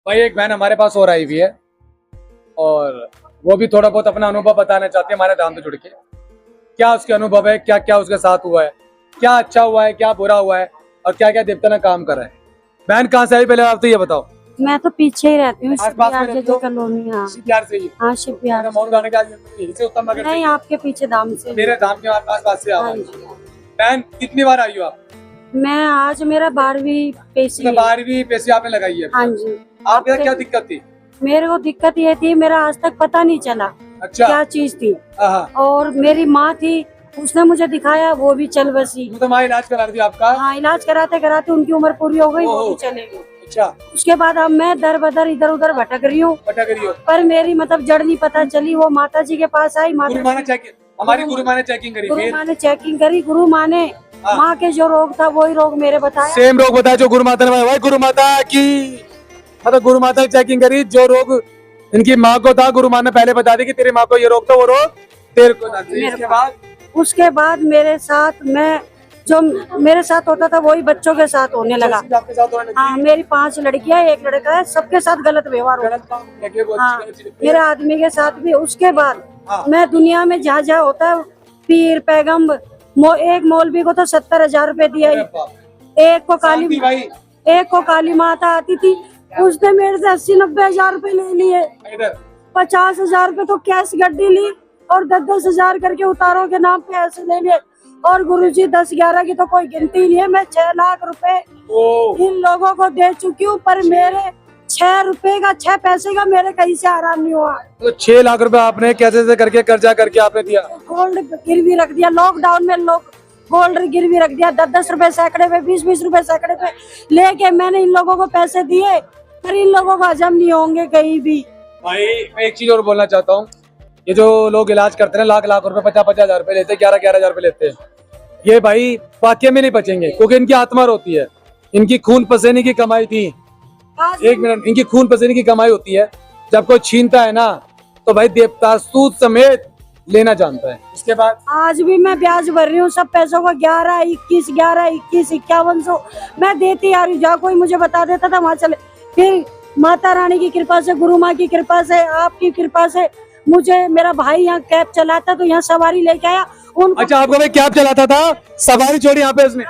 भाई एक बहन हमारे पास और आई हुई है और वो भी थोड़ा बहुत अपना अनुभव बताना चाहती है हमारे धाम से जुड़ के। क्या उसके अनुभव है, क्या क्या उसके साथ हुआ है, क्या अच्छा हुआ है, क्या बुरा हुआ है और क्या क्या देवता ने काम करा है। बहन कहाँ से आई, पहले आप तो ये बताओ। मैं तो पीछे ही रहती हूँ, आस-पास में रहते जो हो? कॉलोनी। हाँ शिवबिहार से ही? हाँ, शिवबिहार मौन गाने का यहीं से उत्तम नगर से? नहीं, आपके पीछे धाम से। मेरे धाम के आस-पास से हाँ आओ। जी। बहन कितनी बार आई हो आप? मैं आज मेरा 12वीं पेशी है। 12वीं पैसे आपने लगाई है? हाँ जी। आपके क्या दिक्कत थी? मेरे को दिक्कत ये थी, मेरा आज तक पता नहीं चला अच्छा। क्या चीज थी। हाँ, और मेरी माँ थी, उसने मुझे दिखाया, वो भी चल बसी। तो माँ इलाज करा दी आपका? हाँ, इलाज कराते कराते उनकी उम्र पूरी हो गई, वो ओहो। भी चले गए। अच्छा। उसके बाद अब मैं दर बदर इधर उधर भटक रही हूँ, पता करियो। पर मेरी मतलब जड़ नहीं पता चली। वो माता जी के पास आई, गुरु माँ ने चेकिंग, हमारी गुरु माँ ने चेकिंग करी, गुरु फिर माँ ने चेकिंग करी। गुरु माँ ने हाँ। माँ के जो रोग था वही रोग मेरे बताया। सेम रोग बताया जो गुरु माता ने बताया। भाई गुरु माता की मतलब गुरु माता की चेकिंग करी, जो रोग इनकी माँ को था गुरु माँ ने पहले बता दी कि तेरी माँ को ये रोग था, वो रोग तेरे को था। उसके बाद मेरे साथ मैं जो मेरे साथ होता था वही बच्चों के साथ होने लगा। आपके साथ होने लगी? हाँ, मेरी 5 लड़कियां, 1 लड़का है, सबके साथ गलत व्यवहार हो। गलत काम लगे वो हाँ, अच्छी लगती है। मेरे आदमी के साथ भी। उसके बाद हाँ। मैं दुनिया में जहाँ जहाँ होता है, पीर पैगम्बर, एक मौलवी को तो 70,000 रुपए दिया। एक को शांति भाई। एक को काली माता आती थी, उसने मेरे से 80-90 हजार रुपए ले लिए। इधर 50,000 रुपए तो कैश गड्डी ली और 10-10 हजार करके उतारों के नाम पे ऐसे ले लिए। और गुरुजी 10-11 की तो कोई गिनती नहीं है। मैं 6 लाख रुपए इन लोगों को दे चुकी हूँ, पर मेरे 6 रुपए का 6 पैसे का मेरे कहीं से आराम नहीं हुआ। तो 6 लाख रुपए आपने कैसे से करके कर्जा करके आपने दिया? गोल्ड गिरवी रख दिया लॉकडाउन में, लोग गोल्ड गिरवी रख दिया। 10-10 रुपए सैकड़े पे, 20-20 रुपए सैकड़े पे लेके मैंने इन लोगों को पैसे दिए, पर इन लोगों को हजम नहीं होंगे कहीं भी। भाई मैं एक चीज और बोलना चाहता हूँ, ये जो लोग इलाज करते हैं लाख लाख रुपए, 50-50 हजार रुपए लेते हैं, 11-11 हजार रुपए लेते हैं, ये भाई वाकई में नहीं बचेंगे, क्योंकि इनकी आत्मा रोती है। इनकी खून पसीने की कमाई थी। एक मिनट, इनकी खून पसीने की कमाई होती है। जब कोई छीनता है ना तो भाई देवता सूद समेत लेना जानता है। इसके बाद आज भी मैं ब्याज भर रही हूँ सब पैसों को, 11-21 5100 मैं देती आ रही हूँ। जहाँ कोई मुझे बता देता था वहाँ चले। फिर माता रानी की कृपा से, गुरु माँ की कृपा से, आपकी कृपा से मुझे मेरा भाई यहाँ कैब चलाता तो यहाँ सवारी लेके आया। अच्छा, आपका भाई कैब चलाता था, सवारी छोड़ी यहाँ पे उसने?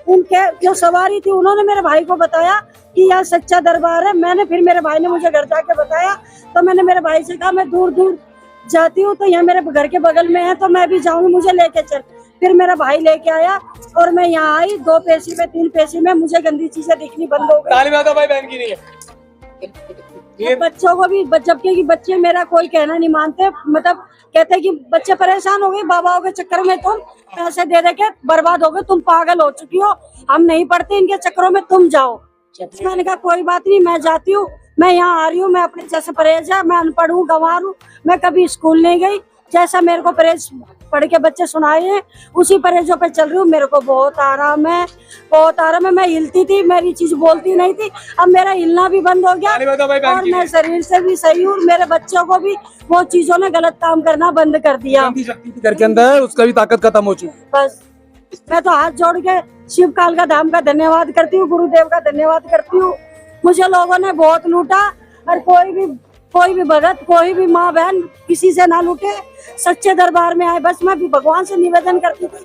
उनके जो सवारी थी उन्होंने मेरे भाई को बताया कि यहाँ सच्चा दरबार है। मैंने फिर मेरे भाई ने मुझे घर जाके बताया, तो मैंने मेरे भाई से कहा मैं दूर दूर जाती हूँ तो यहाँ मेरे घर के बगल में है तो मैं भी जाऊंगी, मुझे लेके चल। फिर मेरा भाई लेके आया और मैं यहाँ आई। 2 पैसे में 3 पैसे में मुझे गंदी चीजें दिखनी बंद हो गई। ताली बजाओ भाई, बहन की नहीं है। बच्चों को भी, जबकि बच्चे मेरा कोई कहना नहीं मानते, मतलब कहते कि बच्चे परेशान हो गए बाबाओं के चक्कर में, तुम पैसे दे के बर्बाद हो गए, तुम पागल हो चुकी हो, हम नहीं पढ़ते इनके चक्करों में, तुम जाओ। मैंने कहा कोई बात नहीं, मैं जाती हूँ, मैं यहाँ आ रही हूँ, मैं अपने जैसे परहेज है, मैं अनपढ़ हूँ, गंवार हूँ, मैं कभी स्कूल नहीं गई, जैसा मेरे को परहेज पढ़ के बच्चे सुनाए हैं उसी परहेजों पे चल रही हूँ। मेरे को बहुत आराम है, बहुत आराम है। मैं हिलती थी, मेरी चीज बोलती नहीं थी, अब मेरा हिलना भी बंद हो गया और मैं शरीर से भी सही हूँ। मेरे बच्चों को भी वो चीजों ने गलत काम करना बंद कर दिया। घर के अंदर उसका भी ताकत खत्म हो चुकी। बस मैं तो हाथ जोड़ के शिव काल का धाम का धन्यवाद करती हूँ, गुरुदेव का धन्यवाद करती हूँ। मुझे लोगों ने बहुत लूटा, और कोई भी भगत, कोई भी माँ बहन किसी से ना लूटे, सच्चे दरबार में आए। बस मैं भी भगवान से निवेदन करती थी,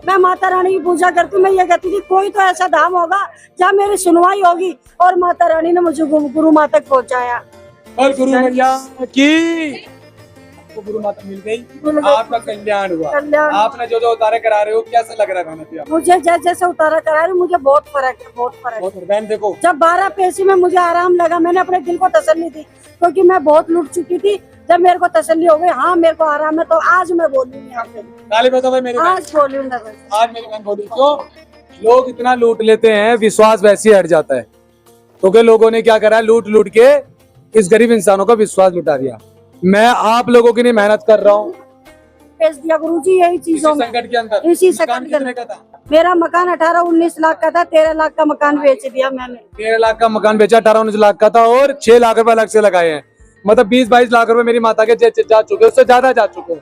मैं माता रानी की पूजा करती हूँ, मैं ये कहती थी कोई तो ऐसा धाम होगा जहाँ मेरी सुनवाई होगी, और माता रानी ने मुझे गुरु माँ तक पहुँचाया। और गुरु मैया की आपको गुरु माता मिल गई, आपका कल्याण हुआ। आपने जो जो उतारे करा रहे हो, कैसा लग रहा है? मुझे जैसे उतारा करा रही हूँ, मुझे बहुत फर्क है, बहुत फर्क है। बहन देखो, जब 12 पैसे में मुझे आराम लगा, मैंने अपने दिल को तसल्ली दी, क्योंकि मैं बहुत लूट चुकी थी। जब मेरे को तसल्ली हो गई, हाँ मेरे को आराम है, तो आज मैं बोलूंगी यहाँ पे। ताली बजाओ भाई मेरी बहन। आज बोलूंगा, आज मेरी बहन बोली। तो लोग इतना लूट लेते हैं, विश्वास वैसे ही हट जाता है, क्योंकि लोगों ने क्या करा, लूट लूट के इस गरीब इंसानों का विश्वास लुटा दिया। मैं आप लोगों की नहीं मेहनत कर रहा हूँ, पेश दिया गुरुजी यही चीजों में, संकट के अंदर। इसी संकट के अंदर। मेरा मकान 18-19 लाख का था, 13 लाख का मकान बेच दिया मैंने। 13 लाख का मकान बेचा, 18-19 लाख का था, और 6 लाख रुपए अलग से लगाए हैं। मतलब 20-22 लाख रुपए मेरी माता के जा चुके, उससे ज्यादा जा चुके,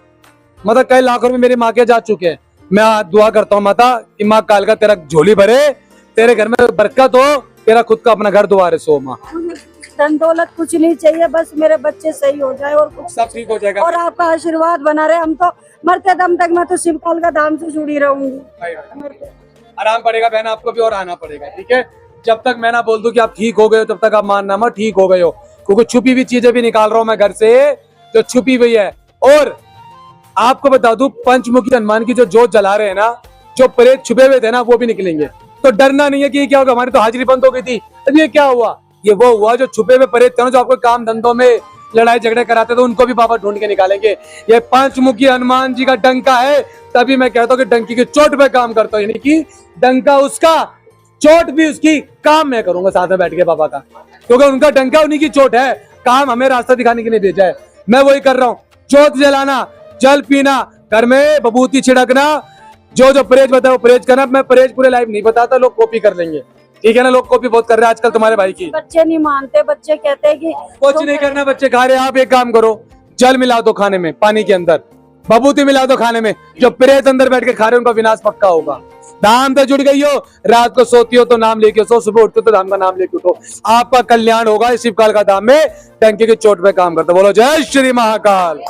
मतलब कई लाख रुपए मेरी माँ के जा चुके हैं। मैं दुआ करता हूँ माता कि माँ काल का तेरा झोली भरे, तेरे घर में बरकत हो, तेरा खुद का अपना घर दोबारा सो माँ। धन दौलत कुछ नहीं चाहिए, बस मेरे बच्चे सही हो जाए और कुछ, सब ठीक हो जाएगा। और आपका आशीर्वाद बना रहे। हम तो मरते दम तक मैं तो शिवपाल का धाम से जुड़ी रहूंगी। आराम पड़ेगा बहन, आपको भी और आना पड़ेगा, ठीक है। जब तक मैं ना बोल दूं कि आप ठीक हो गए हो तब तक आप मानना मत ठीक हो गए हो, क्योंकि छुपी हुई चीजें भी निकाल रहा हूं मैं घर से जो छुपी हुई है। और आपको बता दूं, पंचमुखी हनुमान की जो जोत जला रहे हैं ना, जो प्रेत छुपे हुए थे ना वो भी निकलेंगे। तो डरना नहीं है कि क्या होगा, हमारी तो हाजिरी बंद हो गई थी, अब ये क्या हुआ, ये वो हुआ जो छुपे हुए प्रेत थे ना, जो आपको काम धंधों में लड़ाई झगड़े कराते थे, उनको भी बाबा ढूंढ के निकालेंगे। ये पंचमुखी हनुमान जी का डंका है, तभी मैं कहता हूँ कि डंकी की चोट पे काम करता हूँ, यानी कि डंका उसका, चोट भी उसकी, काम मैं करूंगा साथ में बैठ के बाबा का, क्योंकि उनका डंका उन्हीं की चोट है, काम हमें रास्ता दिखाने के लिए भेजा है। मैं वही कर रहा हूँ, जोत जलाना, जल पीना, घर में बबूती छिड़कना, जो जो परहेज बताओ वो परहेज करना। मैं परहेज पूरे लाइफ नहीं बताता, लोग कॉपी कर लेंगे, ठीक है ना। लोग कॉपी बहुत कर रहे हैं आजकल तुम्हारे भाई की। बच्चे नहीं मानते, बच्चे कहते हैं कि कुछ नहीं करना, बच्चे खा रहे हैं। आप एक काम करो, जल मिला दो खाने में, पानी के अंदर बबूती मिला दो खाने में, जो परहेज अंदर बैठ के खा रहे हैं उनका विनाश पक्का होगा। धाम से जुड़ गई हो, रात को सोती हो तो नाम लेके सो, सुबह उठते हो तो धाम का नाम लेके उठो, आपका कल्याण होगा। इस शिवकाल का धाम में डंके की चोट पे काम करते। बोलो जय श्री महाकाल।